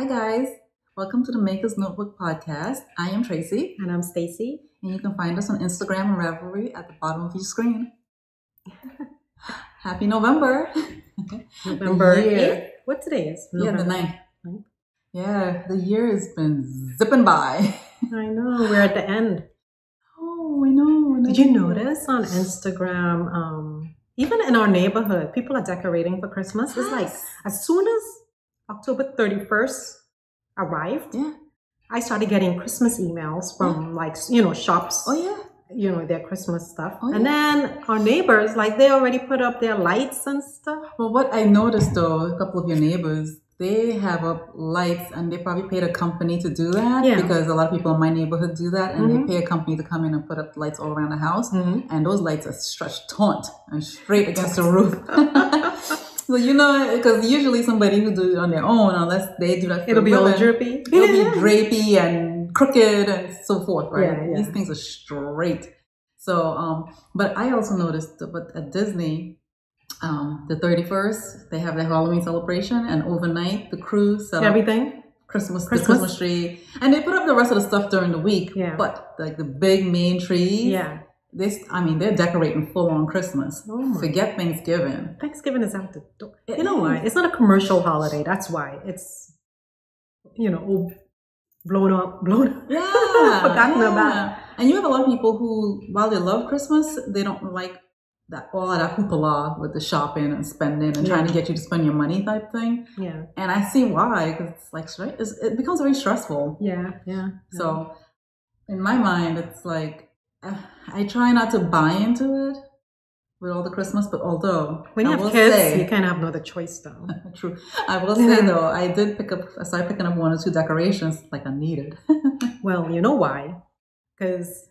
Hi guys, welcome to the Maker's Notebook podcast. I am Tracy. And I'm Stacy. And you can find us on Instagram and Ravelry at the bottom of your screen. Happy November. November 8th? What today is? November. Yeah, the 9th. Yeah, the year has been zipping by. I know, we're at the end. Oh, I know. Did you notice on Instagram, even in our neighborhood, people are decorating for Christmas? It's like, as soon as October 31st arrived, I started getting Christmas emails from shops. Oh yeah. Their Christmas stuff. Oh, yeah. And then our neighbors, they already put up their lights and stuff. Well, what I noticed though, a couple of your neighbors, they have up lights and they probably paid a company to do that because a lot of people in my neighborhood do that and they pay a company to come in and put up lights all around the house and those lights are stretched taut and straight against the roof. So, because usually somebody who do it on their own, unless they do that for it'll be all drippy. It'll be drapey and crooked and so forth, right? Yeah. These things are straight. So, but I also noticed that at Disney, the 31st, they have their Halloween celebration, and overnight the crew sell everything. The Christmas tree, and they put up the rest of the stuff during the week. Yeah. But the big main trees, they're decorating full on Christmas. Oh, forget Thanksgiving. Thanksgiving is out the door. You know why? It's not a commercial holiday. That's why it's blown up, forgotten about. And you have a lot of people who, while they love Christmas, they don't like all that hoopla with the shopping and spending and trying to get you to spend your money type thing. Yeah. And I see why, because it becomes very stressful. Yeah. So in my mind, it's like, I try not to buy into it with all the Christmas, but although when you have kids, you kind of have no other choice though. True. I will say though, I started picking up 1 or 2 decorations like I needed. Well, you know why? Because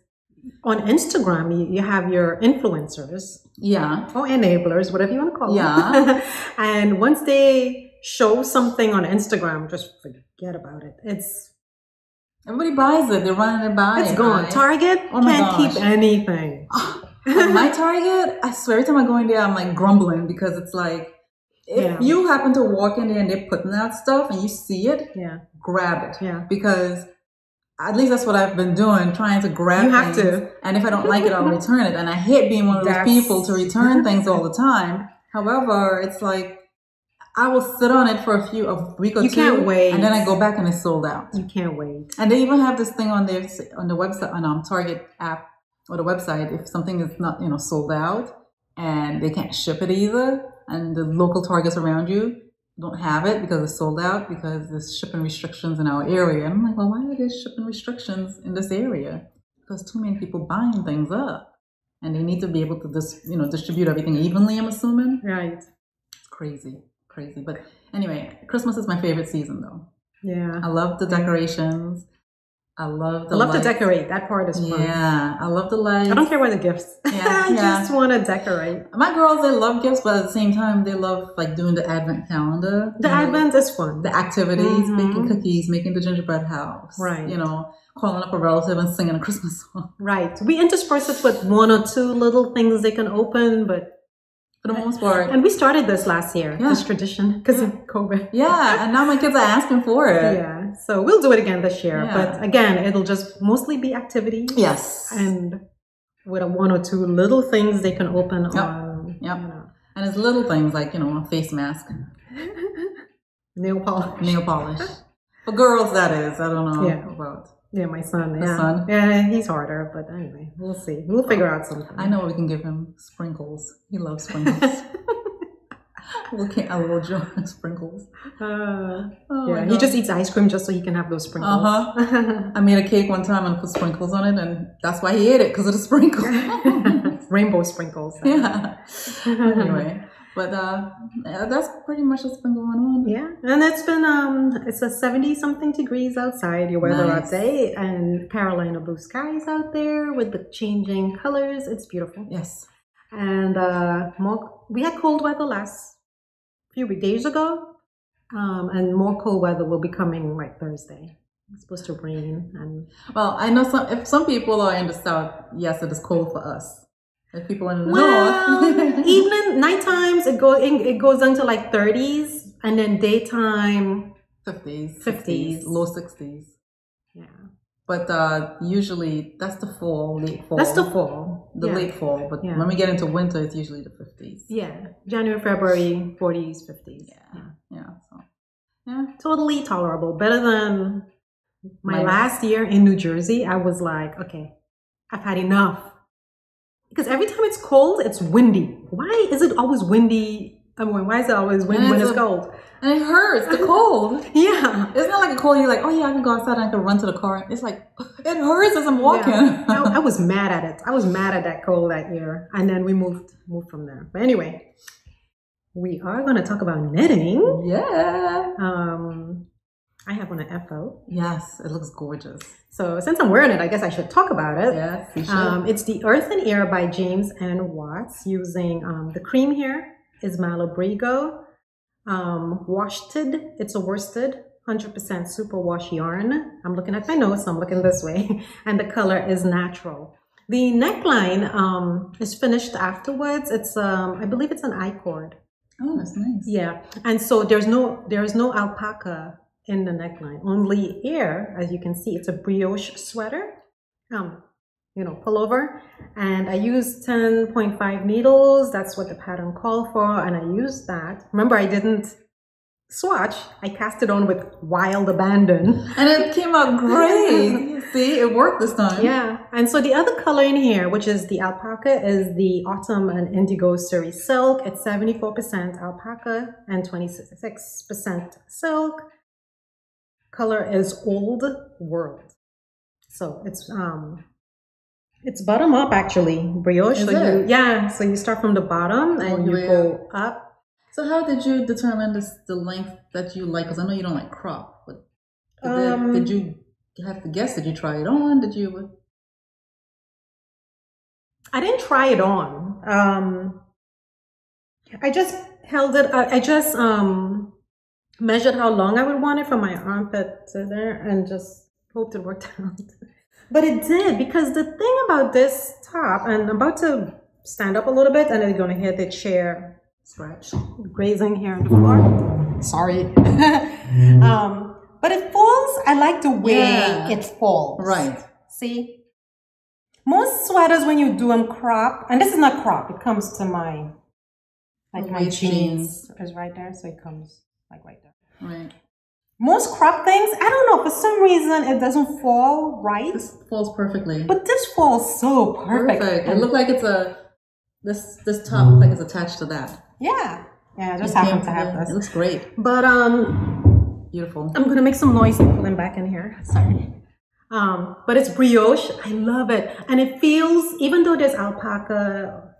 on Instagram, you have your influencers. Yeah. Or enablers, whatever you want to call them. Yeah. And once they show something on Instagram, just forget about it. Everybody buys it. They're running to buy it. It's gone. Right? Target can't keep anything. My Target, I swear, every time I go in there, I'm like grumbling because it's like, if you happen to walk in there and they're putting out stuff and you see it, grab it. Yeah. Because at least that's what I've been doing, trying to grab things. You have to. And if I don't like it, I'll return it. And I hate being one of those people to return things all the time. However, it's like, I will sit on it for a week or two. You can't wait. And then I go back and it's sold out. You can't wait. And they even have this thing on the website, on Target app or the website, if something is not, sold out and they can't ship it either, and the local Targets around you don't have it because it's sold out because there's shipping restrictions in our area. And I'm like, well, why are there shipping restrictions in this area? Because too many people buying things up. And they need to be able to distribute everything evenly, I'm assuming. Right. It's crazy. But anyway, Christmas is my favorite season though. Yeah. I love the decorations. I love to decorate. That part is fun. Yeah. I love the lights. I don't care what the gifts. Yeah. I just want to decorate. My girls, they love gifts, but at the same time, they love doing the Advent calendar. The Advent is fun. The activities, baking cookies, making the gingerbread house. Right. Calling up a relative and singing a Christmas song. Right. We intersperse it with 1 or 2 little things they can open, but for the most part. And we started this last year, this tradition, because of COVID. Yeah, and now my kids are asking for it. Yeah, so we'll do it again this year. Yeah. But again, it'll just mostly be activities. Yes. And with 1 or 2 little things they can open on. Yep. And it's little things like, a face mask. Nail polish. For girls, that is. I don't know about... Yeah, my son. The son? Yeah, he's harder, but anyway, we'll see. We'll figure out something. I know we can give him sprinkles. He loves sprinkles. a little jar of sprinkles. He just eats ice cream just so he can have those sprinkles. I made a cake one time and put sprinkles on it, and that's why he ate it, because of the sprinkles. Rainbow sprinkles. Yeah. Anyway. But that's pretty much what's been going on. Yeah, and it's been it's a 70-something degrees outside. Your weather update, and Carolina blue skies out there with the changing colors. It's beautiful. Yes. And we had cold weather last few days ago, and more cold weather will be coming Thursday. It's supposed to rain. And well, I know if some people are in the south, yes, it is cold for us. If people in the north, evening, night times, it goes down to 30s, and then daytime 50s, low 60s. Yeah. But usually that's the fall, late fall. That's the fall. The late fall. But when we get into winter, it's usually the 50s. Yeah. January, February, 40s, 50s. Yeah. So, yeah. Totally tolerable. Better than my last year in New Jersey. I was like, okay, I've had enough. Because every time it's cold, it's windy. Why is it always windy? I mean, why is it always windy when it's cold? And it hurts, the cold. Yeah. It's not like a cold, you're like, oh yeah, I can go outside and I can run to the car. It's like, it hurts as I'm walking. Yeah. I was mad at it. I was mad at that cold that year. And then we moved from there. But anyway, we are going to talk about knitting. Yeah. I have on an FO. Yes, it looks gorgeous. So since I'm wearing it, I guess I should talk about it. Yes, you should. It's the Earth and Air by James N. Watts, using the cream here is Malabrigo. Worsted, it's a worsted 100% superwash yarn. I'm looking at my notes, so I'm looking this way. And the color is natural. The neckline is finished afterwards. It's I believe it's an I-cord. Oh, that's nice. Yeah, and so there's no alpaca in the neckline, only air. As you can see, it's a brioche sweater. Pullover, and I used 10.5 needles. That's what the pattern called for, and I used that. Remember, I didn't swatch. I cast it on with wild abandon, and it came out great. See, it worked this time. Yeah, and so the other color in here, which is the alpaca, is the Autumn and Indigo Cerise Silk. It's 74% alpaca and 26% silk. Color is Old World. So it's bottom up actually, brioche. So you start from the bottom and you go up. So how did you determine the length that you like? Because I know you don't like crop, but did you have to guess? Did you try it on? Did you? I didn't try it on. I just held it. I just measured how long I would want it from my armpit to there, and just hoped it worked out. But it did, because the thing about this top, and I'm about to stand up a little bit, and then you're going to hear the chair scratch, grazing here on the floor. Sorry. But it falls, I like the way it falls. Right. See? Most sweaters, when you do them crop, and this is not crop, it comes to my, like my jeans is right there, so it comes like right there. Right. Most crop things, I don't know, for some reason it doesn't fall right. This falls perfectly. But this falls so perfect. It looked like it's this top looked like it's attached to that. Yeah. Yeah, I just happened to have this. It looks great. But beautiful. I'm gonna make some noise pulling back in here. Sorry. But it's brioche. I love it. And it feels, even though there's alpaca,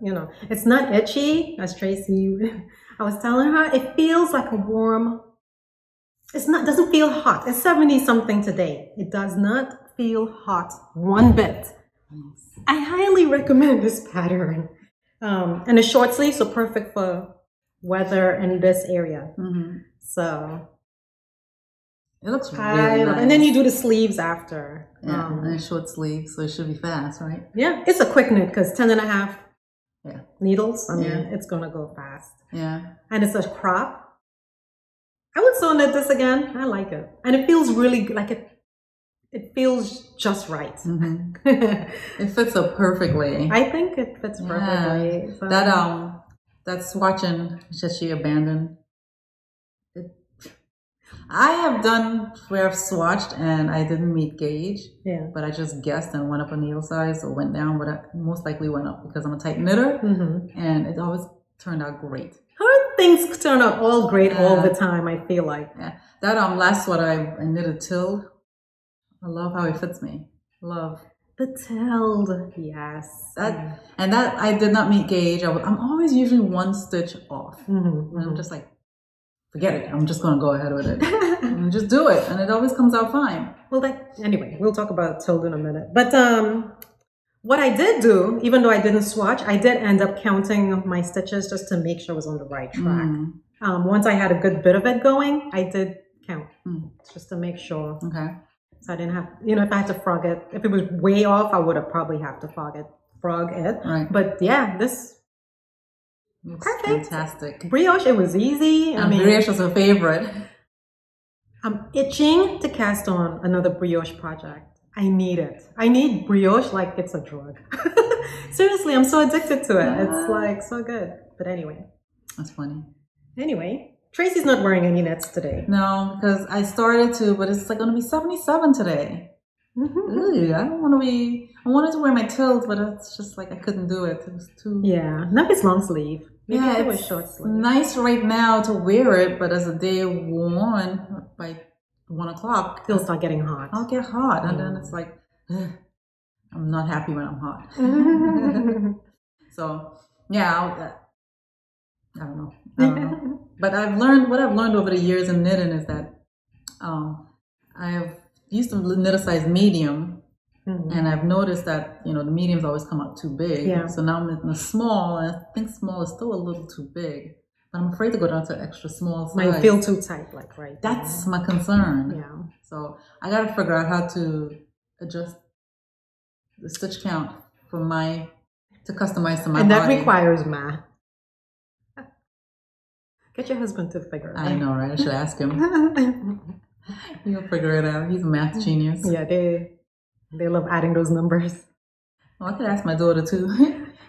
it's not itchy, as Tracy I was telling her, it feels like a warm. Doesn't feel hot. It's 70 something today. It does not feel hot one bit. Nice. I highly recommend this pattern. And the short sleeve, so perfect for weather in this area. Mm-hmm. So it looks really nice. And then you do the sleeves after. Yeah, and a short sleeve, so it should be fast, right? Yeah, it's a quick knit because 10.5 needles. I mean, it's gonna go fast. Yeah. And it's a crop. I would sew knit this again. I like it. And it feels really like it feels just right. Mm-hmm. It fits up perfectly. I think it fits perfectly. So. That swatching that she abandoned. I have done where I've swatched and I didn't meet gauge. Yeah. But I just guessed and went up a needle size or went down, but I most likely went up because I'm a tight knitter, and it always turned out great. Things turn out all great all the time, I feel like. Yeah. That last sweater I knitted tilled. I love how it fits me. Love. The tilled, yes. That I did not meet gauge. I'm always usually one stitch off. And I'm just like, forget it. I'm just going to go ahead with it. And just do it. And it always comes out fine. Well, anyway, we'll talk about tilled in a minute. But what I did do, even though I didn't swatch, I did end up counting my stitches just to make sure I was on the right track. Once I had a good bit of it going, I did count just to make sure. Okay. So I didn't have, if I had to frog it, if it was way off, I would have probably have to frog it. Right. But yeah, this looks perfect. Fantastic. Brioche, it was easy. Brioche was a favorite. I'm itching to cast on another brioche project. I need it. I need brioche like it's a drug. Seriously, I'm so addicted to it. It's like so good. But anyway. That's funny. Anyway, Tracy's not wearing any knits today. No, because I started to, but it's like going to be 77 today. Ooh, I don't want to be. I wanted to wear my tilts, but it's just like I couldn't do it. It was too. Yeah, not it's long sleeve. Maybe it was short sleeve. Nice right now to wear it, but as the day wore on, by 1 o'clock, it'll start getting hot. I'll get hot, and then it's like I'm not happy when I'm hot. So yeah, I don't know. But I've learned what I've learned over the years in knitting is that I've used to knit a size medium, and I've noticed that the mediums always come out too big. Yeah. So now I'm in a small, and I think small is still a little too big. But I'm afraid to go down to extra small size. Might feel too tight, like right. That's my concern. Yeah. So I got to figure out how to adjust the stitch count to customize to my body. And that requires math. Get your husband to figure it out. I know, right? I should ask him. He'll figure it out. He's a math genius. Yeah, they love adding those numbers. Well, I could ask my daughter too.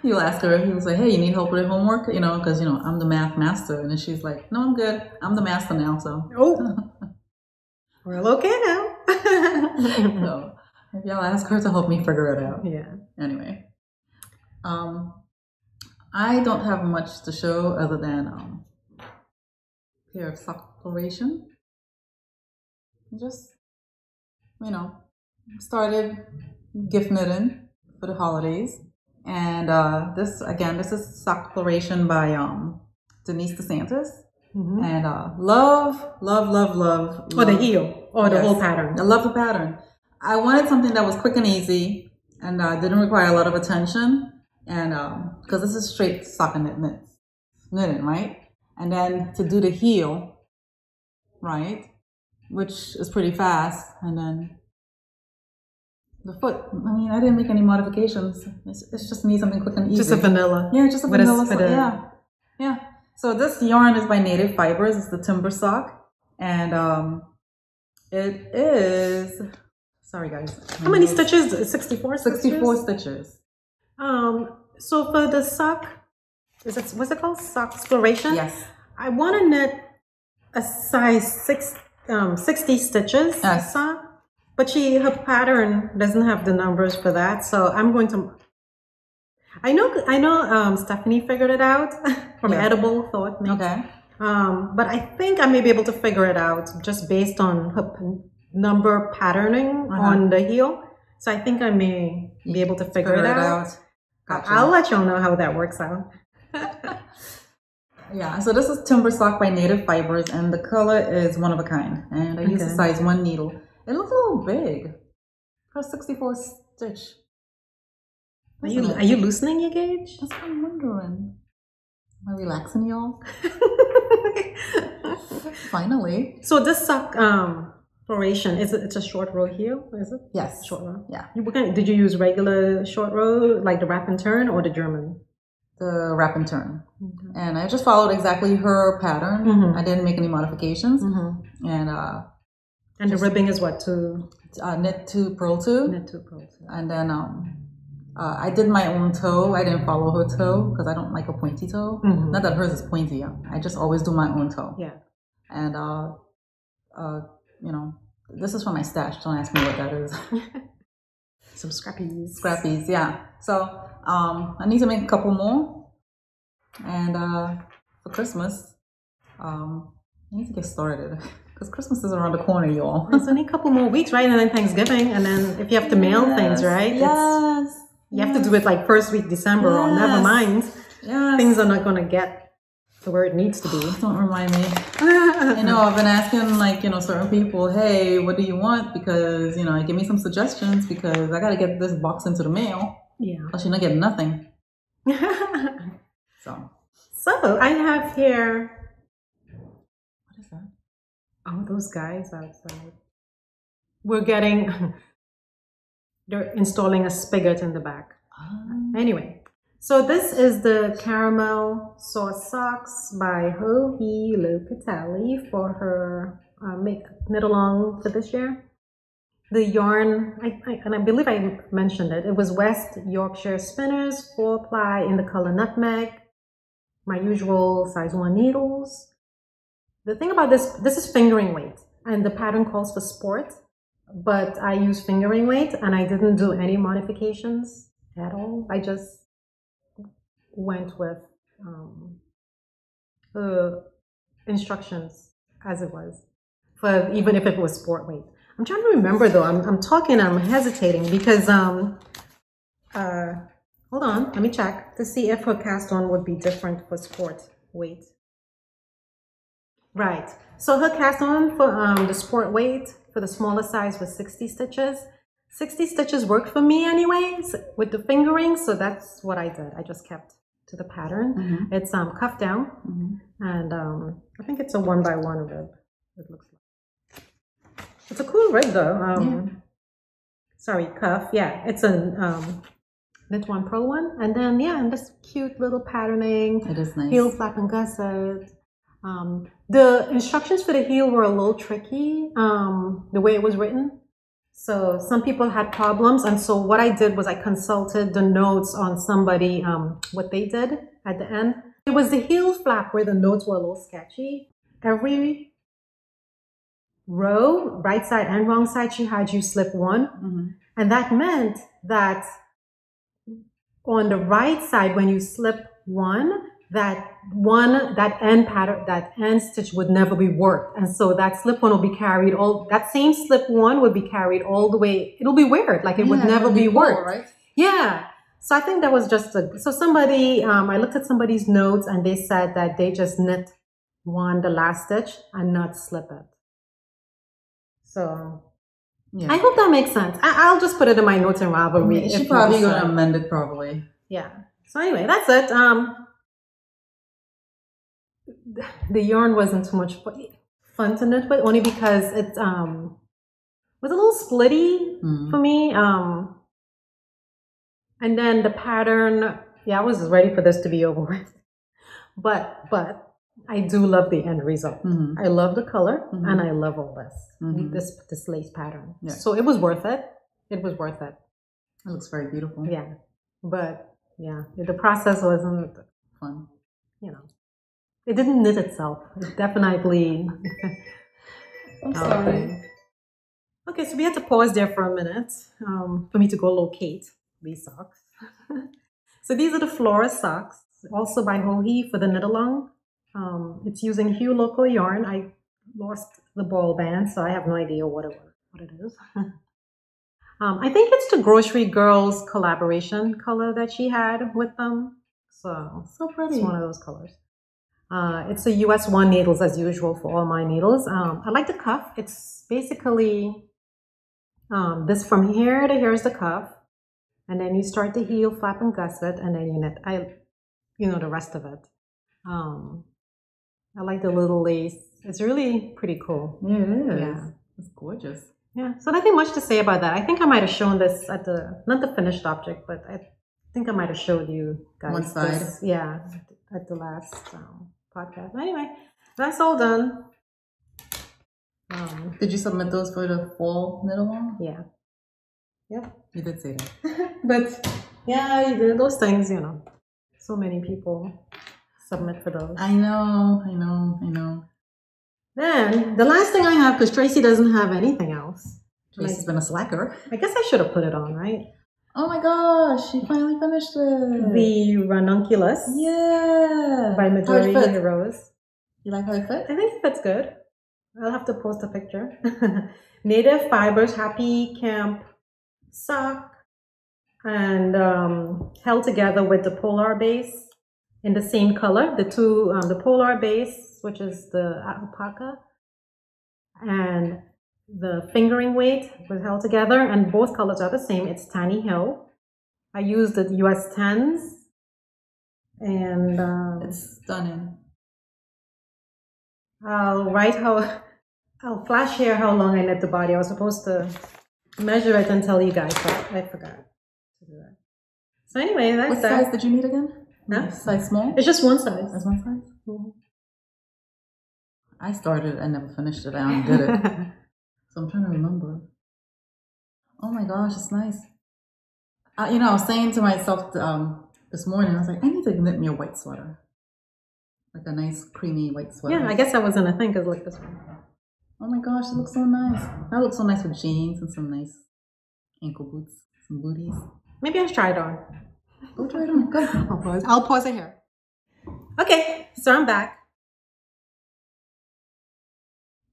He'll ask her. He'll say, "Hey, you need help with homework?" Because I'm the math master, and then she's like, "No, I'm good. I'm the master now." So. Oh. Well, okay now. So maybe I'll ask her to help me figure it out. Yeah. Anyway, I don't have much to show other than pair of Soxploration. Just started gift knitting for the holidays, and this is Soxploration by Denise DeSantis, and love. Or the heel, or the whole pattern. I love the pattern. I wanted something that was quick and easy, and didn't require a lot of attention, and because this is straight stockinette knitting, right? And then to do the heel, right, which is pretty fast, and then the foot. I mean, I didn't make any modifications. It's just me something quick and easy. Just a vanilla. Yeah, just a vanilla. Yeah. So this yarn is by Native Fibers. It's the timber sock, and it is. Sorry, guys. How many stitches? 64 stitches? 64 stitches. So for the sock, what's it called? Soxploration? Yes. I want to knit a size 60 stitches sock, but her pattern doesn't have the numbers for that. So I'm going to. I know. Stephanie figured it out from Edible Thought. Maybe. Okay. But I think I may be able to figure it out just based on her number patterning on the heel. So I think I may be able to figure it out. Gotcha. I'll let y'all know how that works out. Yeah, so this is Timber Sock by Native Fibers, and the color is one of a kind. And I use a size 1 needle. It looks a little big for a 64 stitch. Are you loosening your gauge? That's what I'm wondering. Am I relaxing, y'all? Finally. So this sock Floration, it's a short row heel, is it? Yes. Short row. Yeah. Did you use regular short row, like the wrap and turn, or the German? The wrap and turn. And I just followed exactly her pattern. I didn't make any modifications. And the ribbing is what, knit 2, purl 2. Knit 2, purl 2. And then I did my own toe. I didn't follow her toe because I don't like a pointy toe. Not that hers is pointy. I just always do my own toe. Yeah. And this is from my stash. Don't ask me what that is. Some scrappies. Scrappies, yeah. So I need to make a couple more. And for Christmas, I need to get started because Christmas is around the corner, y'all. It's only a couple more weeks, right? And then Thanksgiving, and then if you have to mail things, right? Yes. You have to do it like first week December, or never mind. Yes. Things are not going to get to where it needs to be. Don't remind me. I've been asking certain people, hey, what do you want? Because, give me some suggestions because I got to get this box into the mail. Yeah. Else you're not getting nothing. So I have here. What is that? Oh, those guys outside. They're installing a spigot in the back. Anyway. So this is the Caramel Sauce Socks by Locatelli for her knit along for this year. The yarn, and I believe I mentioned it. It was West Yorkshire Spinners 4-ply in the color Nutmeg. My usual size 1 needles. The thing about this is fingering weight, and the pattern calls for sport, but I use fingering weight, and I didn't do any modifications at all. I just went with the instructions as it was, for even if it was sport weight. I'm trying to remember though. I'm talking. I'm hesitating because hold on. Let me check to see if her cast on would be different for sport weight. Right. So her cast on for the sport weight for the smaller size was 60 stitches. 60 stitches worked for me anyways with the fingering, so that's what I did. I just kept to the pattern. It's cuff down, and I think it's a 1x1 rib. It looks like. It's a cool rib though. Sorry, cuff. Yeah, it's a knit one, purl one, and then and this cute little patterning. It is nice. Heel, flap, and gusset. The instructions for the heel were a little tricky. The way it was written, so some people had problems, and so what I did was I consulted the notes on somebody. What they did at the end. It was the heel flap where the notes were a little sketchy. Every row, right side and wrong side, she had you slip 1, and that meant that on the right side, when you slip 1, that end pattern, that end stitch would never be worked, and so that slip 1 will be carried that same slip 1 would be carried all the way. It'll be weird, like it would never be worked. Cool, right? Yeah. So I think that was just so somebody. I looked at somebody's notes, and they said that they just knit the last stitch and not slip it. So I hope that makes sense. I'll just put it in my notes in Ravelry. She's probably going to amend it probably. Yeah. So anyway, that's it. The yarn wasn't too much fun to knit with, only because it was a little splitty for me. And then the pattern, I was ready for this to be over with. But I do love the end result. I love the color, and I love all this lace pattern. Yeah. So it was worth it. It was worth it. It looks very beautiful. Yeah, but the process wasn't fun. It didn't knit itself. It definitely. I'm sorry. Okay, so we had to pause there for a minute for me to go locate these socks. So these are the Flora Socks, also by Joji for the knit along. It's using Hue Local yarn. I lost the ball band, so I have no idea what it is. I think it's the Grocery Girls collaboration color that she had with them. So pretty. It's one of those colors. It's a US 1 needles as usual for all my needles. I like the cuff. It's basically this from here to here's the cuff, and then you start the heel, flap, and gusset, and then you knit. The rest of it. I like the little lace. It's really pretty cool. Yeah, it is. Yeah. It's gorgeous. Yeah, so nothing much to say about that. I think I might have shown this at not the finished object, but I think I might have showed you guys. One side. This, at the last podcast. Anyway, that's all done. Did you submit those for the fall knit along? Yeah. Yep. You did say that. But those things, so many people submit for those. I know. Then the last thing I have, because Tracy doesn't have anything else. Tracy's been a slacker. I guess I should have put it on, right? Oh my gosh, she finally finished it. The Ranunculus. Yeah. By Majority Heroes. You like how it fits? I think it fits good. I'll have to post a picture. Native Fibers Happy Camp sock, and held together with the polar base in the same color. The polar base, which is the alpaca, and the fingering weight was held together, and both colors are the same. It's Tiny Hill. I used the US 10s, and it's stunning. I'll flash here how long I knit the body. I was supposed to measure it and tell you guys, but I forgot to do that. So anyway, that's what size did you need again? Huh? Size small? It's just one size. That's one size? Mm-hmm. I started, I never finished it. I undid it. So I'm trying to remember. Oh my gosh, it's nice. You know, I was saying to myself this morning, I was like, I need to knit me a white sweater. Like a nice creamy white sweater. Yeah, I guess that wasn't a thing because look this one. Oh my gosh, it looks so nice. That looks so nice with jeans and some nice ankle boots, some booties. Maybe I'll try it on. Go try it on. Go. I'll pause it here. Okay, so I'm back.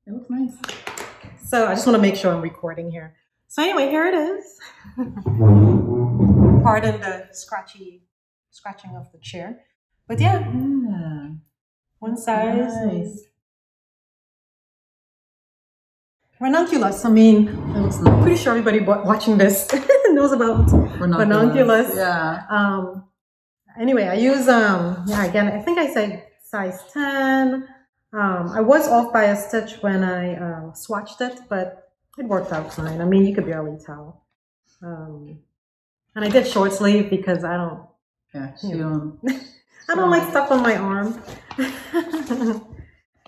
It looks nice. So I just want to make sure I'm recording here. So anyway, here it is. Pardon the scratching of the chair. But yeah, one size. Nice. Ranunculus. I mean, it looks nice. I'm pretty sure everybody watching this knows about Ranunculus. Yeah. Anyway, I use yeah, again, I think I said size 10. I was off by a stitch when I swatched it, but it worked out fine. I mean, you could barely tell. And I did short sleeve because I don't. Yeah, I don't like stuff on my arm.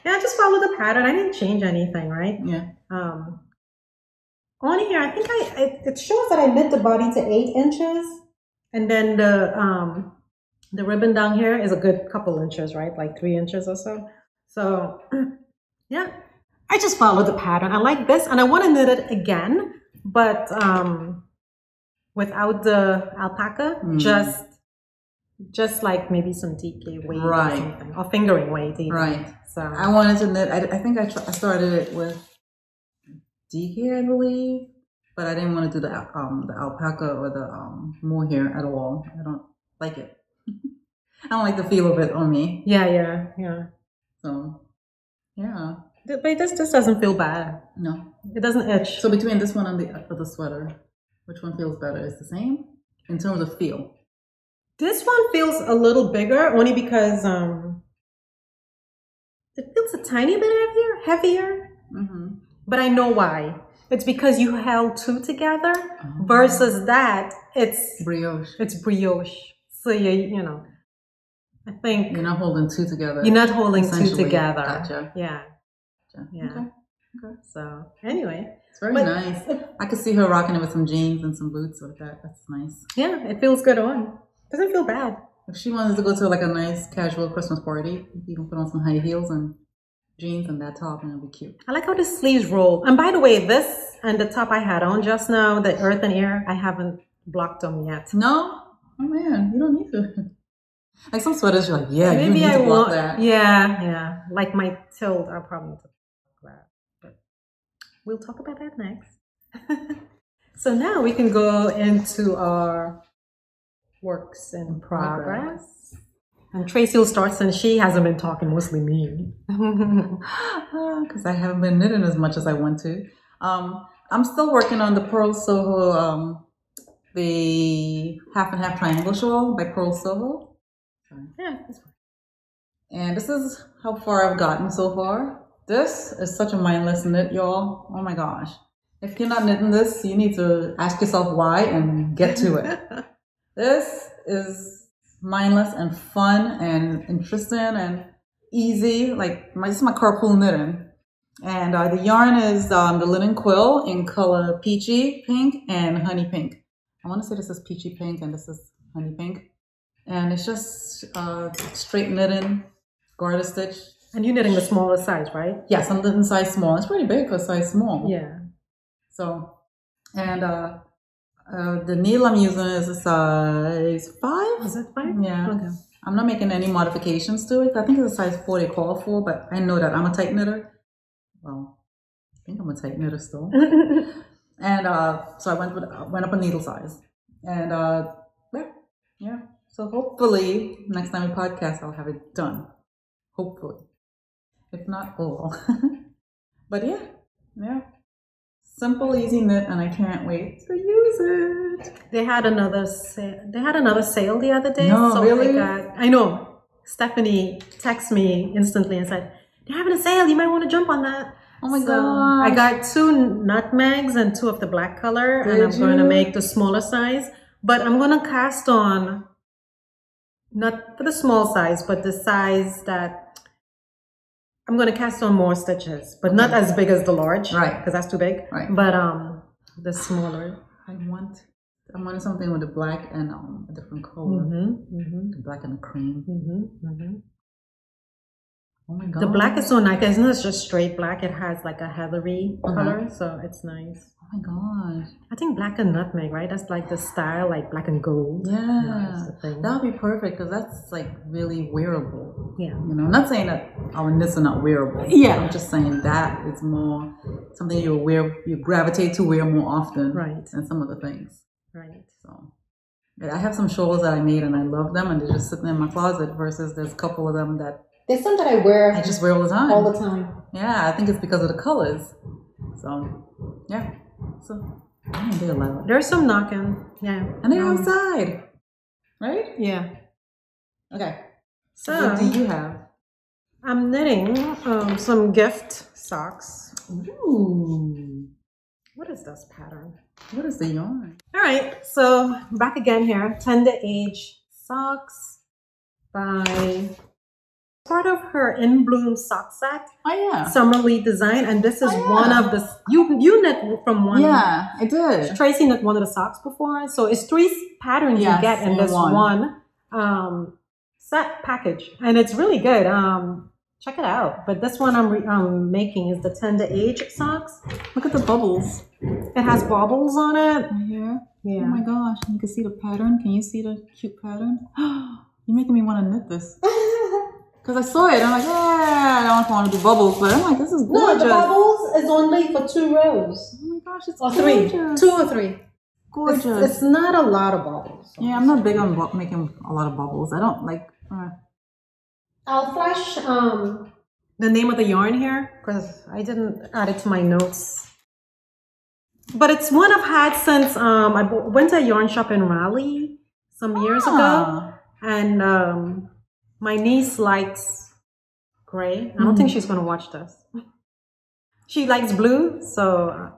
Yeah, I just followed the pattern. I didn't change anything, right? Yeah. On here, I think it shows that I knit the body to 8 inches, and then the ribbon down here is a good couple inches, right? Like 3 inches or so. So yeah, I just followed the pattern. I like this, and I want to knit it again, but without the alpaca, just like maybe some DK weight or something, or fingering weight even. Right. So I wanted to knit. I think I started it with DK, I believe, but I didn't want to do the alpaca or the mohair at all. I don't like it. I don't like the feel of it on me. Yeah. So yeah. But this doesn't feel bad. No, it doesn't itch. So between this one and the other sweater, which one feels better? It's the same in terms of feel. This one feels a little bigger, only because it feels a tiny bit heavier. But I know why. It's because you held 2 together versus that it's brioche. It's brioche. So you know, I think you're not holding 2 together. You're not holding 2 together. Gotcha. Yeah. Okay. So anyway, it's very nice. I could see her rocking it with some jeans and some boots with that. That's nice. Yeah, it feels good on. Doesn't feel bad. If she wanted to go to like a nice casual Christmas party, you can put on some high heels and jeans and that top, and it'll be cute. I like how the sleeves roll. And by the way, this and the top I had on just now, the earth and air, I haven't blocked them yet. No? Oh man, you don't need to. Like some sweaters, you're like, yeah, maybe you need to block that. Yeah. Like my tilt, I'll probably need to block that. But we'll talk about that next. So now we can go into our works in progress. And Tracy will start since she hasn't been talking, mostly me. Because I haven't been knitting as much as I want to. I'm still working on the Pearl Soho, the half and half triangle shawl by Pearl Soho. Yeah, that's fine. And this is how far I've gotten so far. This is such a mindless knit, y'all. Oh my gosh. If you're not knitting this, you need to ask yourself why and get to it. This is mindless and fun and interesting and easy. Like this is my carpool knitting. And the yarn is the linen quill in color peachy pink and honey pink. I want to say this is peachy pink and this is honey pink. And it's just straight knitting, garter stitch. And you're knitting the smaller size, right? Yes, I'm knitting size small. It's pretty big for size small. Yeah. So, and the needle I'm using is a size 5. Is it 5? Yeah. Okay. I'm not making any modifications to it. I think it's a size 4 they call for, but I know that I'm a tight knitter. Well, I think I'm a tight knitter still. And so I went up a needle size. And yeah. So hopefully next time we podcast, I'll have it done. Hopefully. If not, oh well. But yeah. Simple, easy knit, and I can't wait to use it. They had another sale the other day. No, so really? I know. Stephanie texted me instantly and said, "They're having a sale. You might want to jump on that." Oh my god! I got 2 nutmegs and 2 of the black color, and I'm going to make the smaller size. But I'm going to cast on, not for the small size, but the size that I'm going to cast on more stitches, but not as big as the large. Right. Because that's too big. Right. But the smaller. I wanted something with a black and a different color. The black and the cream. Oh my god. The black is so nice. It's not just straight black. It has like a heathery color, so it's nice. Oh my gosh. I think black and nutmeg, right? That's like the style, like black and gold. Yeah. That's the thing. That would be perfect because that's like really wearable. Yeah. You know, I'm not saying that our knits are not wearable. Yeah. I'm just saying that it's more something you gravitate to wear more often. Right. Than some of the things. Right. So I have some shawls that I made and I love them and they're just sitting in my closet versus there's a couple of them that there's some that I wear. I just wear all the time. All the time. Yeah, I think it's because of the colors. So, yeah. So, they're loud. There's some knocking. Yeah. And they're outside. Right? Yeah. Okay. So, what do you have? I'm knitting some gift socks. Ooh. What is this pattern? What is the yarn? All right. So, back again here. Tender Age Socks by... part of her In Bloom sock set. Oh yeah. Summerly design, and this is one of the you knit from one. Yeah, I did. Tracy knit one of the socks before, so it's 3 patterns you get in this one set package, and it's really good. Check it out. But this one I'm making is the Tender Age socks. Look at the bubbles. It has bobbles on it. Right here. Yeah. Oh my gosh! You can see the pattern. Can you see the cute pattern? You're making me want to knit this. Because I saw it, I'm like, yeah, I don't want to do bubbles, but I'm like, this is gorgeous. No, the bubbles is only for 2 rows. Oh my gosh, it's or gorgeous. 3, 2 or 3. Gorgeous. It's not a lot of bubbles. Yeah, I'm not big on making a lot of bubbles. I don't like. I'll flash the name of the yarn here because I didn't add it to my notes. But it's one I've had since I went to a yarn shop in Raleigh some years ago, and my niece likes gray. I don't think she's going to watch this. She likes blue, so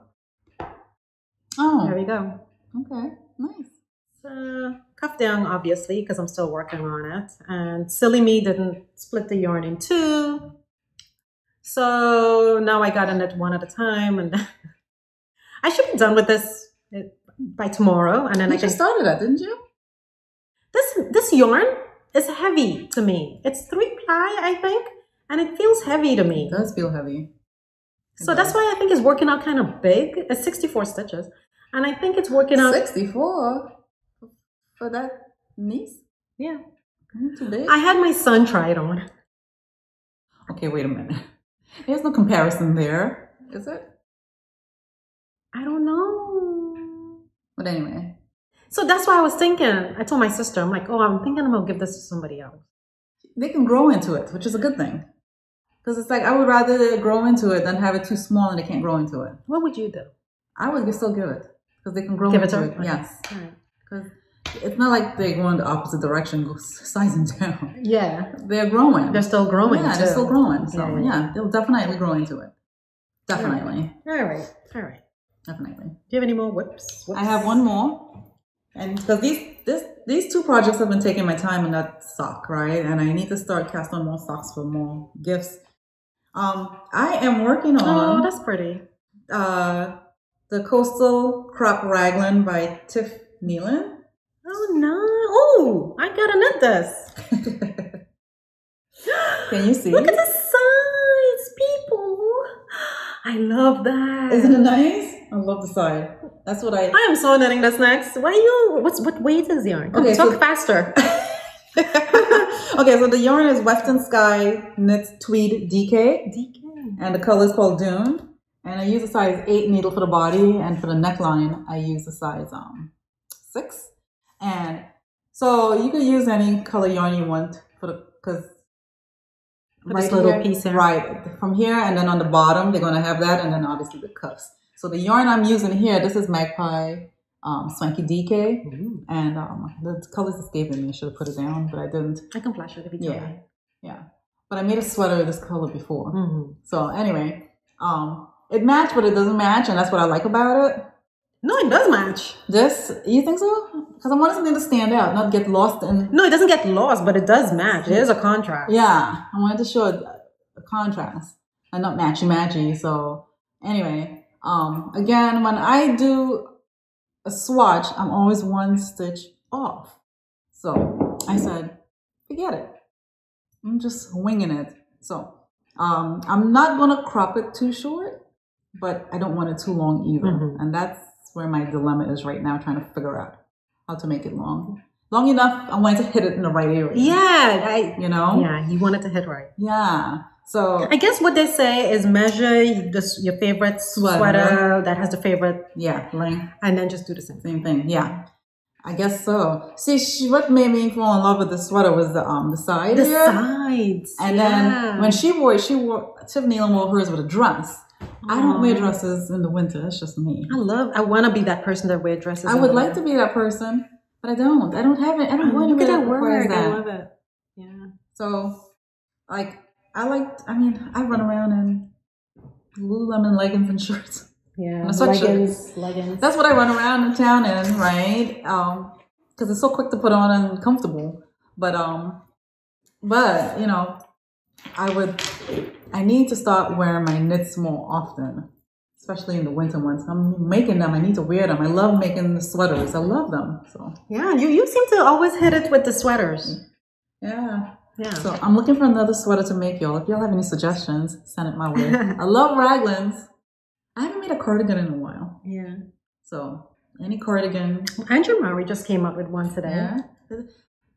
there we go. Okay, nice. Cuff down, obviously, because I'm still working on it. And silly me didn't split the yarn in 2. So now I got to knit one at a time. And I should be done with this by tomorrow. And then I can started that, didn't you? This yarn is heavy to me. It's 3-ply, I think, and it feels heavy to me. It does feel heavy. So that's why I think it's working out kind of big. It's 64 stitches, and I think it's working out 64 for that niece. Yeah, too big. I had my son try it on. Okay, wait a minute. There's no comparison there, is it? I don't know. But anyway. So that's why I was thinking, I told my sister, I'm like, oh, I'm thinking I'm going to give this to somebody else. They can grow into it, which is a good thing. Because it's like, I would rather they grow into it than have it too small and they can't grow into it. What would you do? I would still give it. Because they can grow give into it. Okay. Yes. Because it's not like they go in the opposite direction, go sizing down. Yeah. They're growing. They're still growing. Yeah, too. they're still growing. So yeah, they'll definitely grow into it. Definitely. All right. Definitely. Do you have any more whips? I have one more. And because these 2 projects have been taking my time in that sock, right? And I need to start casting on more socks for more gifts. I am working on... Oh, that's pretty. The Coastal Crop Raglan by Tiff Nealon. Oh, no. Oh, I gotta knit this. Can you see? Look at the sides, people. I love that. Isn't it nice? I love the side. That's what I am so knitting this next. What weight is the yarn? Okay, talk faster. Okay, so the yarn is Western Sky Knits Tweed DK. And the color is called Dune. And I use a size 8 needle for the body, and for the neckline, I use a size 6. And so you can use any color yarn you want because this little piece here. Right, from here and then on the bottom, they're going to have that, and then obviously the cuffs. So the yarn I'm using here, this is Magpie Swanky DK, and the colors escaping me. I should have put it down, but I didn't. I can flash it if you tell me. Yeah. But I made a sweater of this color before. So anyway, it matched, but it doesn't match, and that's what I like about it. No, it does match. This, you think so? Because I wanted something to stand out, not get lost in... No, it doesn't get lost, but it does match. It is a contrast. Yeah, I wanted to show a contrast and not matchy. So anyway, again, when I do a swatch, I'm always one stitch off. So I said, forget it. I'm just winging it. So I'm not gonna crop it too short, but I don't want it too long either. And that's where my dilemma is right now, trying to figure out how to make it long. Long enough, I want to hit it in the right area. Yeah, you know? Yeah, you want it to hit right. Yeah. So I guess what they say is measure your favorite sweater that has the favorite length, and then just do the same thing. Yeah, I guess so. See, what made me fall in love with the sweater was the sides. The sides. And then when she wore Tiffany wore hers with a dress. I don't wear dresses in the winter. That's just me. I want to be that person that wears dresses. I would like to be that person, but I don't. I don't have it. I don't want to be that person. I love it. Yeah. So, like, I run around in Lululemon leggings and shirts. Yeah, leggings. That's what I run around in town in, right? Because it's so quick to put on and comfortable. But you know, I need to start wearing my knits more often, especially in the winter months. I'm making them. I need to wear them. I love making the sweaters. I love them. So yeah, you seem to always hit it with the sweaters. Yeah. Yeah. So I'm looking for another sweater to make, y'all. If y'all have any suggestions, send it my way. I love raglans. I haven't made a cardigan in a while. Yeah. So any cardigan. Andrew Murray just came up with one today. Yeah.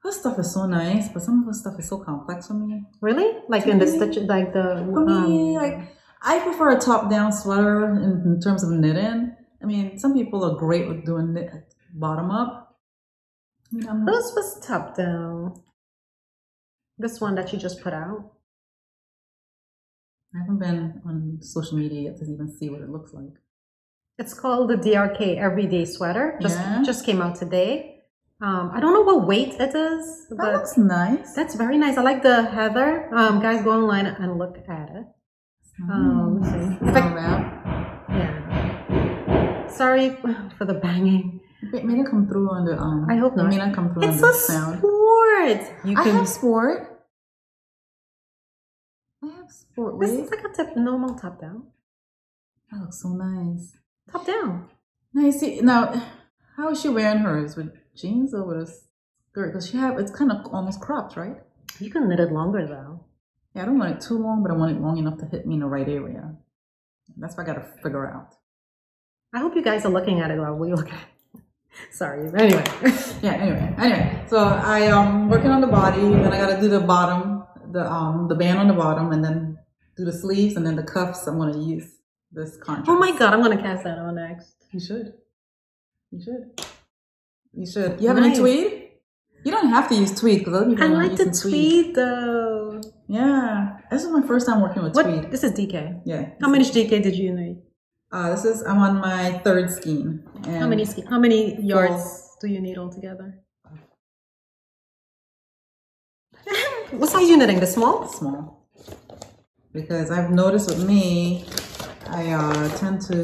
Her stuff is so nice, but some of her stuff is so complex for me. Really? Like in the stitch, like the. For me, like I prefer a top-down sweater in terms of knitting. I mean, some people are great with doing knit bottom up. I mean, hers was top down. This one that you just put out. I haven't been on social media yet to even see what it looks like. It's called the DRK Everyday Sweater. Just came out today. I don't know what weight it is. That but looks nice. That's very nice. I like the heather. Guys, go online and look at it. Let's see. Yeah. Sorry for the banging. It may not come through on the I hope not. It may not come through on the sound. Sport. I have sport. I have sport. This is like a normal top down. That looks so nice. Top down. Now you see. Now, how is she wearing hers? With jeans or with a skirt? Because it's kind of almost cropped, right? You can knit it longer though. Yeah, I don't want it too long, but I want it long enough to hit me in the right area. That's what I got to figure out. I hope you guys are looking at it while we look at it. Sorry. Anyway. Anyway. So I working on the body, then I got to do the bottom, the band on the bottom, and then do the sleeves, and then the cuffs. I'm going to use this contrast. Oh my god, I'm going to cast that on next. You should. You have any tweed? You don't have to use tweed because other people I like the tweed though. Yeah, this is my first time working with tweed. This is DK. Yeah. How many DK did you knit? I'm on my third skein. How many yards do you need altogether? What size are you knitting? The small? Small. Because I've noticed with me, I tend to.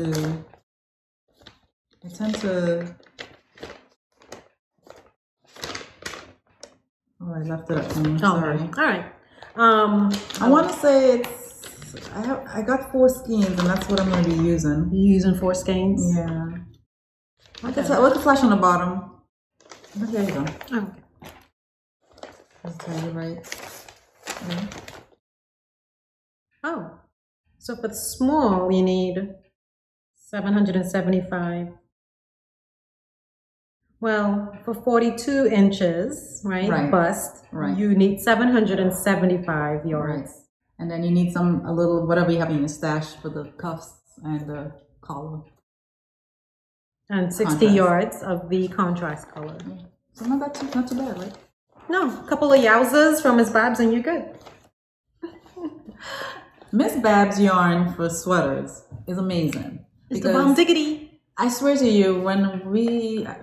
Oh, I left it up to me. Sorry. All right. I want to say I got 4 skeins, and that's what I'm going to be using. You're using 4 skeins? Yeah. Okay. Look at flash on the bottom. Oh, there you go. Oh, okay. I'll tell you right. Okay. Oh. So for the small, you need 775. Well, for 42 inches, right? Bust, you need 775 yards. Right. And then you need a little, whatever you have in your stash for the cuffs and the collar. And 60 yards of the contrast color. Yeah. So not too bad, right? No, a couple of yowzas from Miss Babs and you're good. Miss Babs yarn for sweaters is amazing. It's the bomb diggity. I swear to you,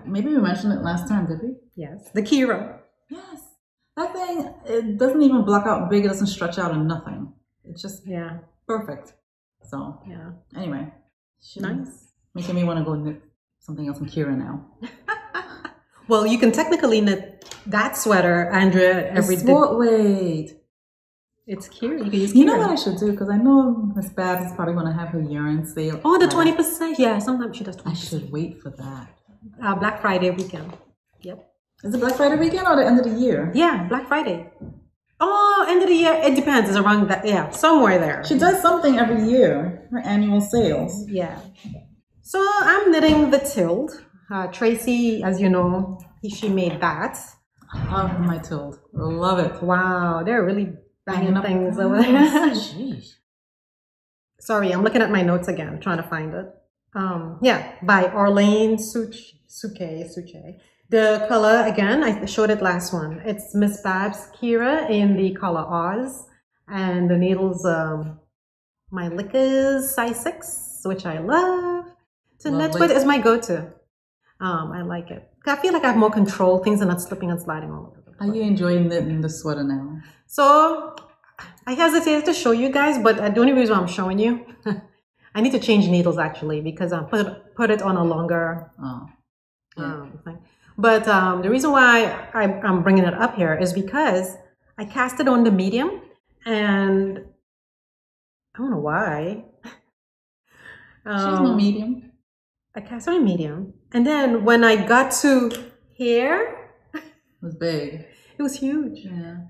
maybe we mentioned it last time, did we? Yes, the Kira. Yes. That thing, it doesn't even block out big, it doesn't stretch out or nothing. It's just perfect. So, anyway. Nice. Making me want to go knit something else in Kira now. Well, you can technically knit that sweater, Andrea, every day. Wait. It's cute. You can use You know what I should do? Because I know Miss Babs is probably going to have her year-end sale. Oh, the 20%. Yeah, sometimes she does 20%. I should wait for that. Black Friday weekend. Yep. Is it Black Friday weekend or the end of the year? Yeah, Black Friday. Oh, end of the year. It depends. It's around that. Yeah, somewhere there. She does something every year. Her annual sales. Yeah. So I'm knitting the Tild. Tracy, as you know, she made that. I love my Tild. Love it. Wow, they're really banging things over there. Jeez. Sorry, I'm looking at my notes again, trying to find it. Yeah, by Orlane Suche. The color, again, I showed it last one. It's Miss Babs Kira in the color Oz. And the needles, my Lickers size 6, which I love to knit with. It's my go-to. I like it. I feel like I have more control. Things are not slipping and sliding all over the place. Are you enjoying knitting the sweater now? So, I hesitated to show you guys, but the only reason I'm showing you, I need to change needles actually, because I put it on a longer thing. But the reason why I'm bringing it up here is because I cast it on the medium, and I don't know why. She's no medium. I cast on a medium, and then when I got to here, it was big. It was huge. Yeah.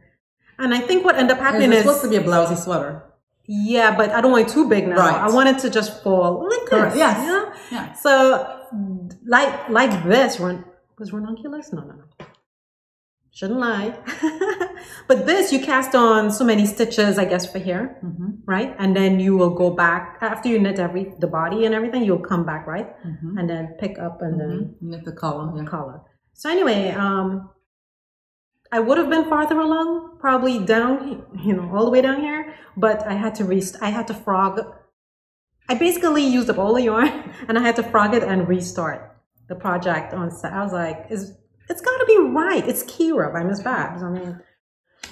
And I think what ended up happening is... It's supposed to be a blousy sweater. Yeah, but I don't want it too big now. Right. I want it to just fall like this. Yes. You know? Yeah. So, like this, was Ranunculus? No. Shouldn't lie. But this, you cast on so many stitches, I guess, for here, right? And then you will go back, after you knit the body and everything, you'll come back, right? And then pick up and then... knit the collar. The collar. So anyway, I would have been farther along, probably down, all the way down here, but I had to frog. I basically used up all the yarn, and I had to frog it and restart the project on set. I was like, it's got to be right. It's Kira by Miss Babs. I mean,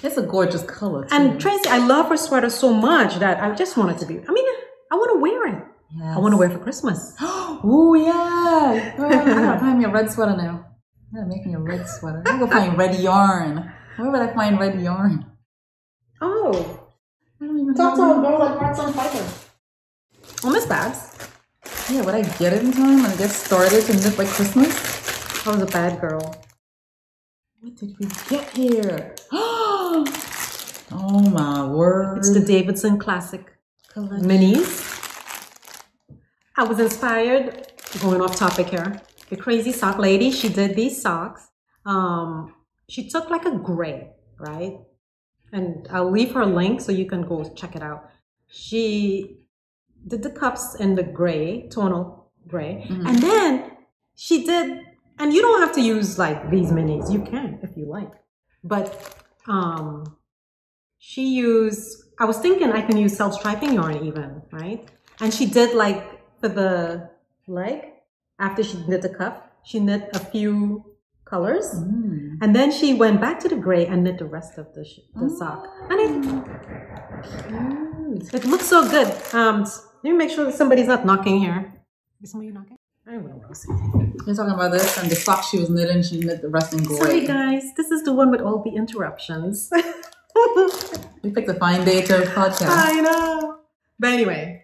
it's a gorgeous color too. And Tracy, I love her sweater so much that I just want it to be. I mean, I want to wear it. Yes. I want to wear it for Christmas. Oh yeah! I gotta find me a red sweater now. I gotta make me a red sweater. I'm gonna find red yarn. Where would I find red yarn? Oh, I don't even talk to a girl like Hearts on Fire. Oh, Miss Babs. Yeah, would I get it in time and get started to knit by Christmas? I was a bad girl. What did we get here? Oh my word! It's the Davidson Classic Collection. Minis. I was inspired, going off topic here. The crazy sock lady, she did these socks. She took like a gray, right? And I'll leave her link so you can go check it out. She did the cups in the gray, tonal gray. And then she did, and you don't have to use like these minis. You can if you like. But she used, I was thinking I can use self-striping yarn even, right? And she did like, for the leg, after she knit the cuff, she knit a few colors, and then she went back to the gray and knit the rest of the sock. And it looks so good. Let me make sure that somebody's not knocking here. Is somebody knocking? I don't know. You're talking about this, and the sock she was knitting, she knit the rest in gray. Sorry guys, this is the one with all the interruptions. We picked a fine day to podcast. I know. But anyway.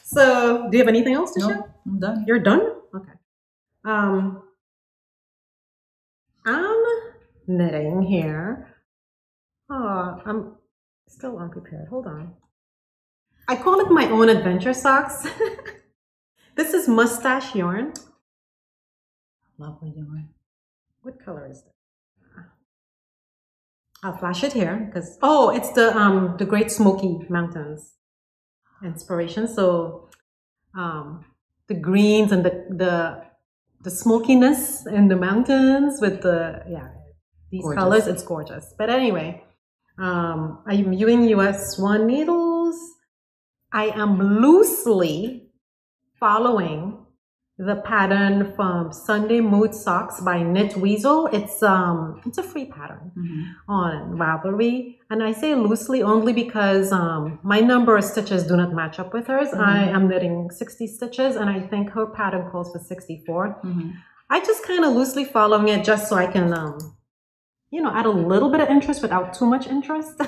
So do you have anything else to show? I'm done. You're done? Okay. I'm knitting here. Oh, I'm still unprepared. Hold on. I call it my own adventure socks. This is mustache yarn. Lovely yarn. What color is that? I'll flash it here because it's the Great Smoky Mountains inspiration. So the greens and the smokiness in the mountains with these gorgeous colors, it's gorgeous. But anyway, I'm using US 1 needles. I am loosely following the pattern from Sunday Mood Socks by Knit Weasel. It's a free pattern on Ravelry, and I say loosely only because my number of stitches do not match up with hers. I am knitting 60 stitches, and I think her pattern calls for 64. I just kind of loosely following it just so I can you know, add a little bit of interest without too much interest.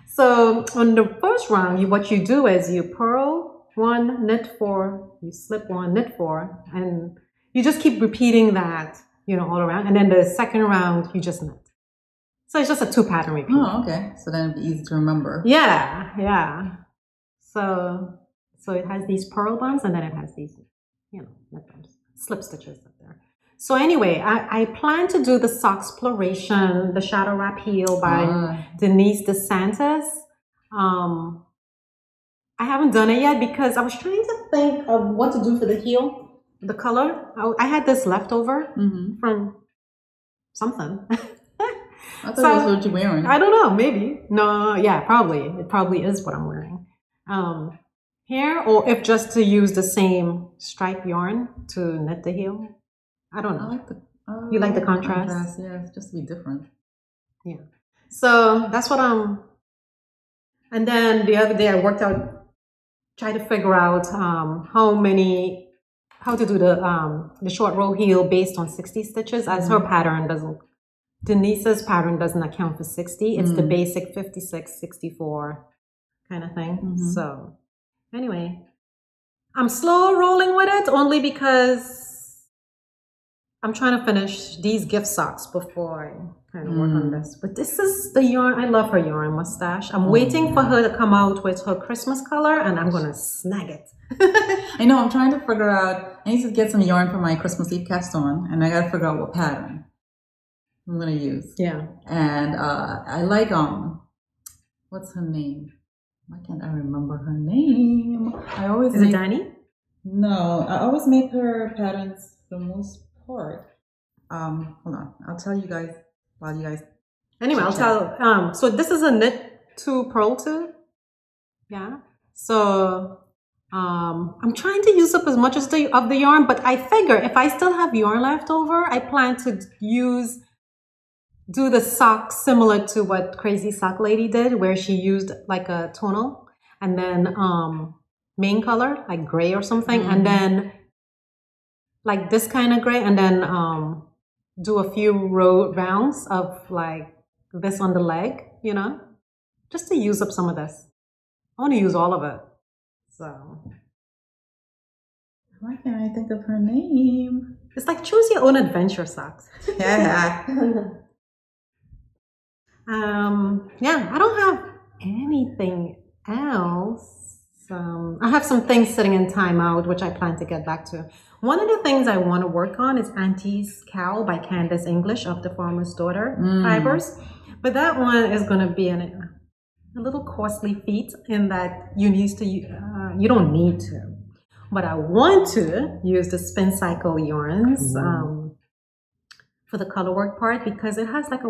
So on the first round, what you do is you purl 1, knit 4, you slip 1, knit 4, and you just keep repeating that, you know, all around. And then the second round, you just knit. So it's just a 2 pattern repeat. Oh, okay. So then it'd be easy to remember. Yeah, yeah. So it has these purl bumps, and then it has these, you know, knit bumps, slip stitches up there. So anyway, I plan to do the Soxploration, the Shadow Wrap Heel by Denise DeSantis. I haven't done it yet because I was trying to think of what to do for the heel, the color. I had this leftover from something. I thought that's what you're wearing. I don't know, maybe. No, yeah, probably. It probably is what I'm wearing. Here, or if just to use the same stripe yarn to knit the heel. I don't know. You like the contrast? Yeah, it's just to be different. Yeah. So that's what and then the other day I worked out, tried to figure out how to do the short row heel based on 60 stitches, as her pattern doesn't, Denise's pattern doesn't account for 60. It's the basic 56, 64 kind of thing. So anyway, I'm slow rolling with it only because I'm trying to finish these gift socks before I kind of work on this. But this is the yarn. I love her yarn, Mustache. I'm waiting for her to come out with her Christmas color, and I'm going to snag it. I know. I'm trying to figure out. I need to get some yarn for my Christmas Eve cast on, and I got to figure out what pattern I'm going to use. Yeah. And I like, what's her name? Why can't I remember her name? Is it Danny? No, I always make her patterns for the most part. Hold on. I'll tell you guys while you guys. Anyway, I'll tell. So this is a knit to purl to. Yeah. So I'm trying to use up as much as of the yarn, but I figure if I still have yarn left over, I plan to do the sock similar to what Crazy Sock Lady did, where she used like a tonal and then main color like gray or something, and then like this kind of gray, and then do a few rounds of like this on the leg, you know, just to use up some of this. I want to use all of it. So why can't I think of her name? It's like choose your own adventure socks. Yeah. Yeah, I don't have anything else. I have some things sitting in timeout, which I plan to get back to. One of the things I want to work on is Aunties Cow by Candace English of the Farmer's Daughter fibers. But that one is going to be a little costly feat in that you don't need to. But I want to use the Spin Cycle yarns for the color work part because it has like a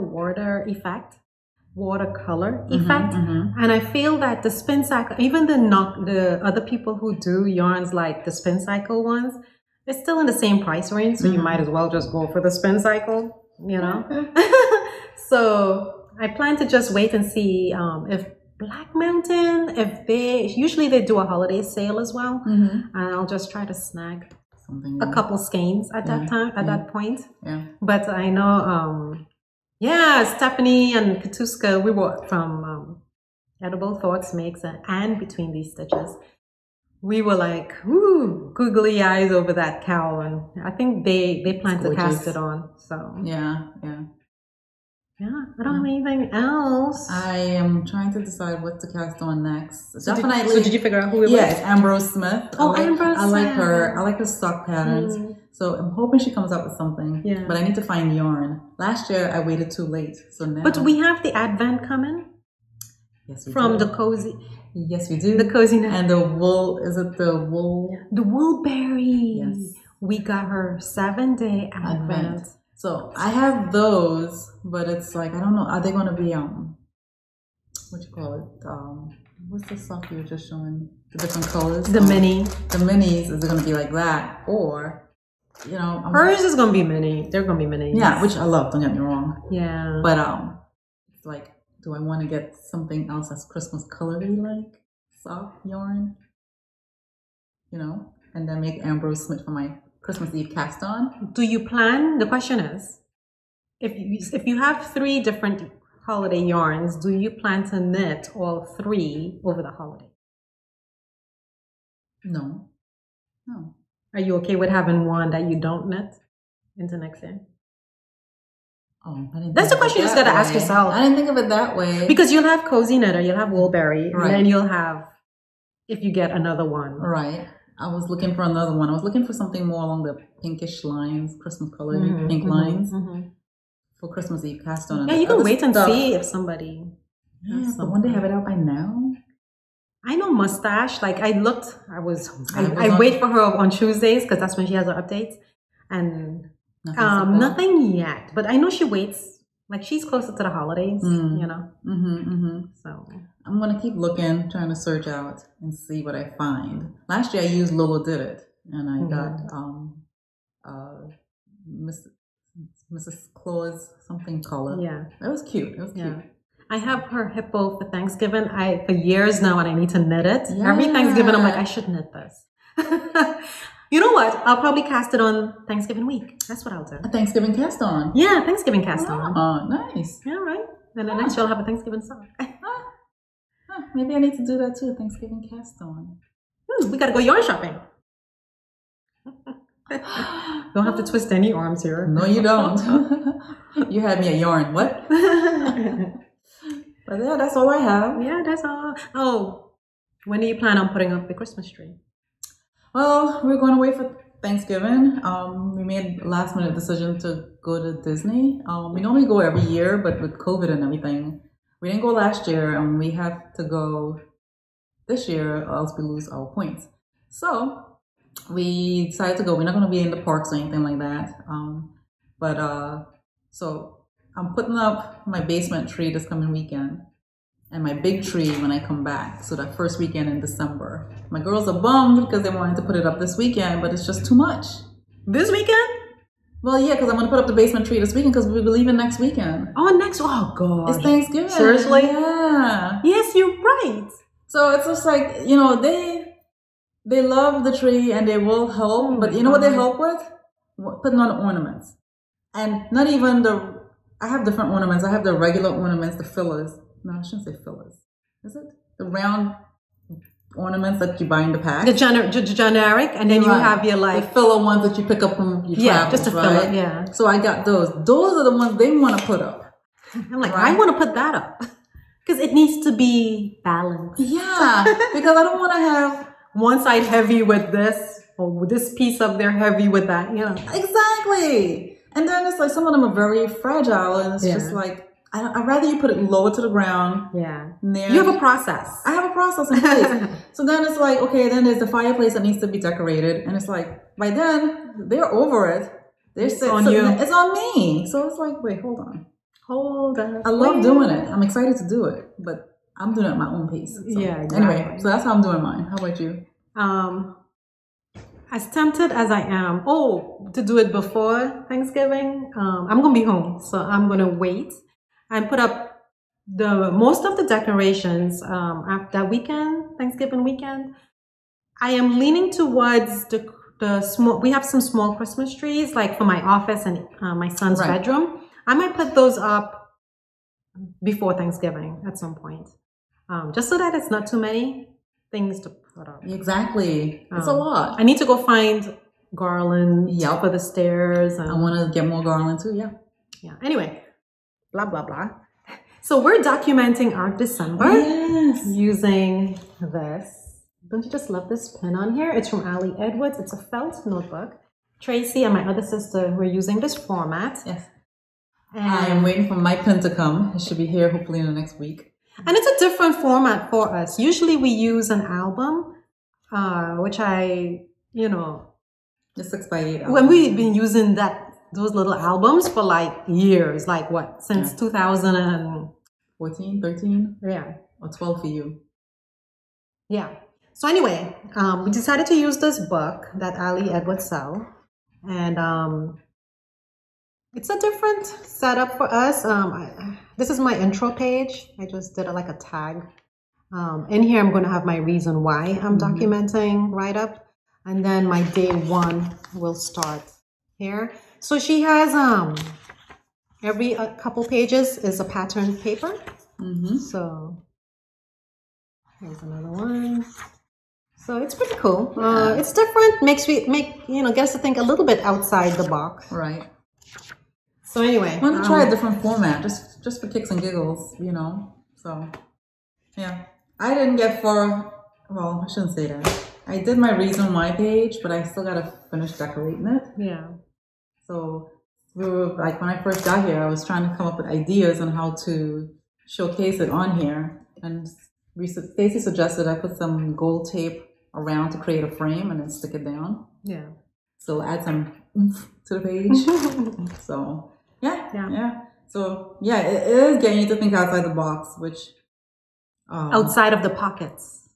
watercolor effect. And I feel that the Spin Cycle, even the other people who do yarns like the Spin Cycle ones, it's still in the same price range, so you might as well just go for the Spin Cycle, you know. So I plan to just wait and see if Black Mountain, usually they do a holiday sale as well, and I'll just try to snag a couple skeins at that point. Yeah. But I know, Stephanie and Katuska, we were from Edible Thoughts makes and Between These Stitches. We were like, ooh, googly eyes over that cowl, and I think they plan to cast it on. So yeah. I don't have anything else. I am trying to decide what to cast on next. So did you figure out who it was? Yes, Ambrose Smith. Ambrose. I like her. I like her sock patterns. So I'm hoping she comes up with something. Yeah. But I need to find yarn. Last year I waited too late. So now. But we have the Advent coming. Yes, we from do. the cozy. Yes, we do. The coziness. And the wool. Is it the wool? The Woolberry. Yes. We got her 7-day Advent. So I have those, but it's like I don't know. Are they going to be what you call it? What's the sock you were just showing? The different colors. The mini. The minis. Is it going to be like that, or hers is going to be mini. They're going to be mini. Yeah, which I love. Don't get me wrong. Yeah. But it's like, do I want to get something else that's Christmas colory like sock yarn? You know, and then make Ambrose Smith for my Christmas Eve cast on. Do you plan? The question is, if you have 3 different holiday yarns, do you plan to knit all 3 over the holiday? No. Are you okay with having one that you don't knit into next year? Oh, I didn't That's the question you just got to ask yourself. I didn't think of it that way. Because you'll have Cozy Knitter, you'll have Woolberry, Right. and then you'll have, if you get another one. Right. I was looking for another one. I was looking for something more along the pinkish lines, Christmas colored pink lines for Christmas Eve cast on. Yeah, you can wait and see if somebody. Yeah, but won't they have it out by now? I know Mustache. Like I looked, I wait for her on Tuesdays because that's when she has her updates, and nothing yet. But I know she waits. Like she's closer to the holidays, you know. So I'm gonna keep looking, trying to search out and see what I find. Last year I used Lola Did It, and I got Mrs. Claus something color. Yeah, that was cute. It was cute. I have her hippo for Thanksgiving. For years now, and I need to knit it. Yeah. Every Thanksgiving, I'm like, I should knit this. You know what? I'll probably cast it on Thanksgiving week. That's what I'll do. A Thanksgiving cast on? Yeah, Thanksgiving cast on. Oh, nice. Yeah, right. And then next year I'll have a Thanksgiving sock. Maybe I need to do that too, Thanksgiving cast on. We gotta go yarn shopping. Don't have to twist any arms here. No, you don't. You had me a yarn. What? But yeah, that's all I have. Yeah, that's all. Oh, when do you plan on putting up the Christmas tree? Well, we're going away for Thanksgiving. We made a last minute decision to go to Disney. We normally go every year, but with COVID and everything, we didn't go last year, and we have to go this year, or else we lose our points. So we decided to go. We're not going to be in the parks or anything like that. So I'm putting up my basement tree this coming weekend, and my big tree when I come back. So that first weekend in December. My girls are bummed because they wanted to put it up this weekend, but it's just too much. This weekend? Well, yeah, because I'm going to put up the basement tree this weekend because we'll be leaving next weekend. Oh, God. It's Thanksgiving. Seriously? Yeah. Yes, you're right. So it's just like, you know, they love the tree and they will help, but you know what they help with? Putting on ornaments. And not even I have different ornaments. I have the regular ornaments, the fillers. No, I shouldn't say fillers. Is it? The round ornaments that you buy in the pack. The generic, and then you have your the filler ones that you pick up from your travels, just a filler, yeah. So I got those. Those are the ones they want to put up. I'm like, I want to put that up because it needs to be balanced. Yeah, because I don't want to have one side heavy with this, or this piece up there heavy with that. You know, exactly. And then it's like some of them are very fragile, and it's just like. I'd rather you put it lower to the ground. Yeah. You have a process. I have a process in place. So then it's like, okay, then there's the fireplace that needs to be decorated. And it's like, by then, they're over it. It's on you. It's on me. So it's like, wait, hold on. I love doing it. I'm excited to do it. But I'm doing it at my own pace. So. Yeah, exactly. Anyway, so that's how I'm doing mine. How about you? As tempted as I am, to do it before Thanksgiving, I'm going to be home. So I'm going to wait. And put up most of the decorations after that weekend, Thanksgiving weekend. I am leaning towards the small. We have some small Christmas trees, like for my office and my son's bedroom. I might put those up before Thanksgiving at some point, just so that it's not too many things to put up. Exactly, it's a lot. I need to go find garland for the stairs. I want to get more garland too. Yeah. Anyway. Blah, blah, blah. So we're documenting our December using this. Don't you just love this pen on here? It's from Ali Edwards. It's a felt notebook. Tracy and my other sister were using this format. Yes. And I am waiting for my pen to come. It should be here hopefully in the next week. And it's a different format for us. Usually we use an album, which the 6x8 album. When we've been using those little albums for like years, like what, since 2014, 13? Yeah. Or 12 for you. Yeah. So anyway, we decided to use this book that Ali Edwards sell. And it's a different setup for us. This is my intro page. I just did like a tag. In here, I'm going to have my reason why I'm documenting right up. And then my day one will start here. So she has every couple pages is a pattern paper. So here's another one. So it's pretty cool. It's different. Makes get us to think a little bit outside the box. Right. So anyway, I want to try a different format, just for kicks and giggles, So yeah, I didn't get far. Well, I shouldn't say that. I did my reason why page, but I still gotta finish decorating it. Yeah. So we were like, when I first got here, I was trying to come up with ideas on how to showcase it on here, and Stacey suggested I put some gold tape around to create a frame and then stick it down. Yeah. So add some oomph to the page. So yeah. So yeah, it is getting you to think outside the box, which outside of the pockets.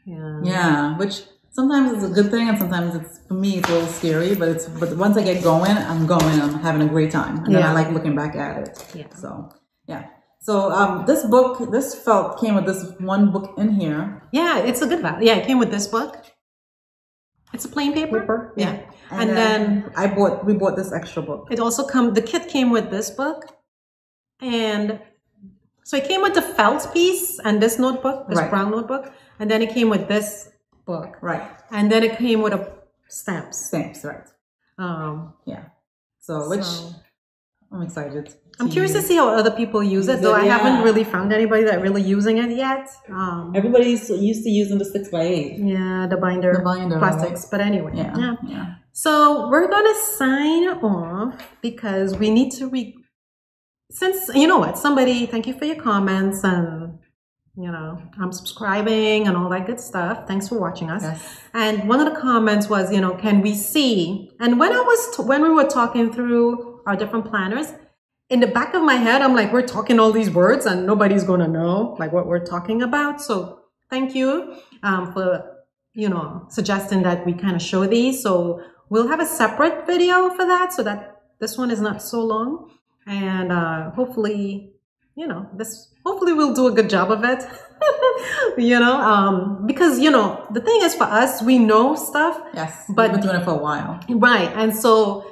Yeah. Yeah, which sometimes it's a good thing, and sometimes for me it's a little scary. But once I get going, I'm having a great time, and then I like looking back at it. Yeah. So yeah. So this book, came with this one book in here. Yeah, it's a good value. Yeah, it came with this book. It's a plain paper. Yeah. And then we bought this extra book. It also the kit came with this book. And so it came with the felt piece and this notebook, this brown notebook. And then it came with this book. Right. And then it came with stamps. Stamps, right. Yeah. So I'm excited. I'm curious to see how other people use it, though I haven't really found anybody that really using it yet. Everybody's used to using the 6x8. Yeah, the binder plastics. But anyway, yeah. So we're gonna sign off because we need to since you know what, thank you for your comments, and I'm subscribing and all that good stuff. Thanks for watching us. Yes. And one of the comments was, can we see? And when we were talking through our different planners, in the back of my head, I'm like, we're talking all these words and nobody's going to know like what we're talking about. So thank you for, suggesting that we kind of show these. So we'll have a separate video for that so that this one is not so long. And hopefully, hopefully we'll do a good job of it, because, the thing is for us, we know stuff. Yes, but we've been doing it for a while. Right. And so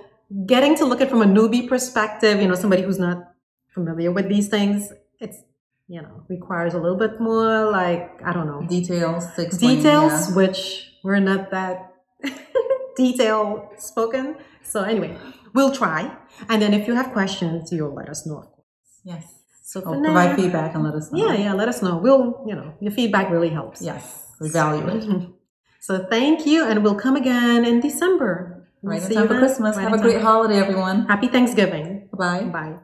getting to look at it from a newbie perspective, somebody who's not familiar with these things, it's, requires a little bit more, like, I don't know. Details, which we're not that detail spoken. So anyway, we'll try. And then if you have questions, you'll let us know, of course. Yes. So provide feedback and let us know. Yeah, let us know. We'll, your feedback really helps. Yes, we value it. So thank you, and we'll come again in December. Right in time for Christmas. Have a great holiday, everyone. Happy Thanksgiving. Bye. Bye.